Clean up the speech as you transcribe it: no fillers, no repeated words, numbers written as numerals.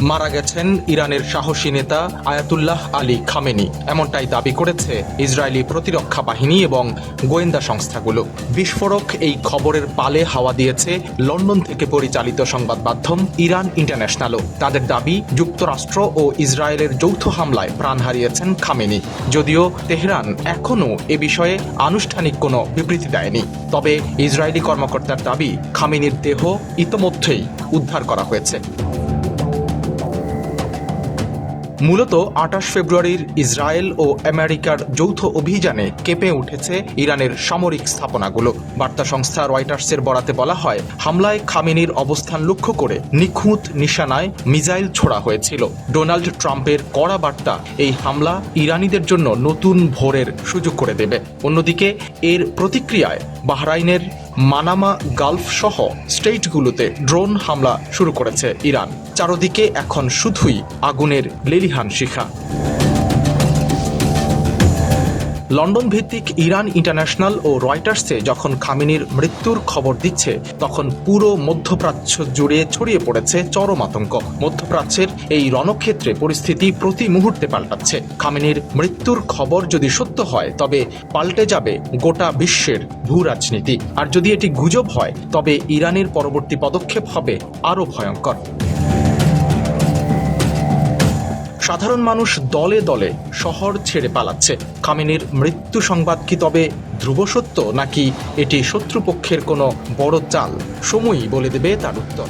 মারা গেছেন ইরানের সাহসী নেতা আয়াতুল্লাহ আলী খামেনি, এমনটাই দাবি করেছে ইসরায়েলি প্রতিরক্ষা বাহিনী এবং গোয়েন্দা সংস্থাগুলো। বিস্ফোরক এই খবরের পালে হাওয়া দিয়েছে লন্ডন থেকে পরিচালিত সংবাদ মাধ্যম ইরান ইন্টারন্যাশনালও। তাদের দাবি, যুক্তরাষ্ট্র ও ইসরায়েলের যৌথ হামলায় প্রাণ হারিয়েছেন খামেনি। যদিও তেহরান এখনও এ বিষয়ে আনুষ্ঠানিক কোনো বিবৃতি দেয়নি। তবে ইসরায়েলি কর্মকর্তার দাবি, খামেনির দেহ ইতোমধ্যেই উদ্ধার করা হয়েছে। মূলত ২৮ ফেব্রুয়ারির ইসরায়েল ও আমেরিকার যৌথ অভিযানে কেঁপে উঠেছে ইরানের সামরিক স্থাপনাগুলো। বার্তা সংস্থা রয়টার্সের বরাতে বলা হয়, হামলায় খামেনির অবস্থান লক্ষ্য করে নিখুঁত নিশানায় মিসাইল ছোড়া হয়েছিল। ডোনাল্ড ট্রাম্পের কড়া বার্তা, এই হামলা ইরানিদের জন্য নতুন ভোরের সুযোগ করে দেবে। অন্যদিকে এর প্রতিক্রিয়ায় বাহরাইনের মানামা গালফ সহ স্টেটগুলোতে ড্রোন হামলা শুরু করেছে ইরান। চারদিকে এখন শুধুই আগুনের লেলিহান শিখা। লন্ডন ভিত্তিক ইরান ইন্টারন্যাশনাল ও রয়টার্সে যখন খামেনির মৃত্যুর খবর দিচ্ছে, তখন পুরো মধ্যপ্রাচ্য জুড়ে ছড়িয়ে পড়েছে চরম আতঙ্ক। মধ্যপ্রাচ্যের এই রণক্ষেত্রে পরিস্থিতি প্রতি মুহূর্তে পাল্টাচ্ছে। খামেনির মৃত্যুর খবর যদি সত্য হয়, তবে পাল্টে যাবে গোটা বিশ্বের ভূ রাজনীতি। আর যদি এটি গুজব হয়, তবে ইরানের পরবর্তী পদক্ষেপ হবে আরও ভয়ঙ্কর। সাধারণ মানুষ দলে দলে শহর ছেড়ে পালাচ্ছে। খামেনির মৃত্যু সংবাদ কি তবে ধ্রুব সত্য, নাকি এটি শত্রুপক্ষের কোনো বড় চাল? সময়ই বলে দেবে তার উত্তর।